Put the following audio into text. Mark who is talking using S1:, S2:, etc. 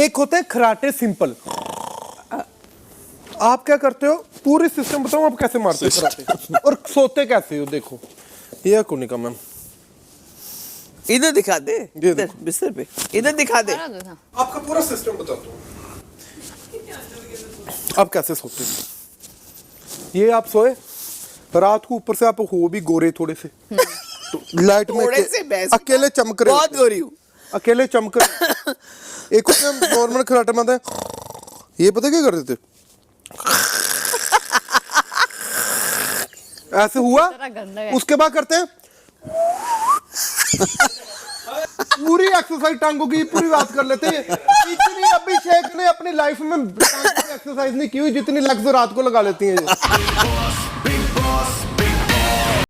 S1: एक होते हैं खराटे सिंपल। आप क्या करते हो, पूरी सिस्टम बताओ आप कैसे मारते हो खराटे और सोते कैसे हो। देखो ये कोनिका मैम,
S2: इधर दिखा दे, इधर बिस्तर पे इधर दिखा दे।
S1: आपका पूरा सिस्टम बताता हूँ आप कैसे सोते हो। ये आप सोए रात को, ऊपर से आप हो भी गोरे थोड़े से, लाइट में
S2: थोड़े से
S1: अकेले चमक रहे,
S2: बहुत गोरी हूँ,
S1: अकेले चमक रहे। एक नॉर्मल खराटे में आता है, ये पता क्या कर देते ऐसे हुआ, उसके बाद करते हैं पूरी एक्सरसाइज टांगों की पूरी बात कर लेते हैं। इतनी अभिषेक ने अपनी लाइफ में एक्सरसाइज नहीं की हुई जितनी लेग्स रात को लगा लेती हैं ये।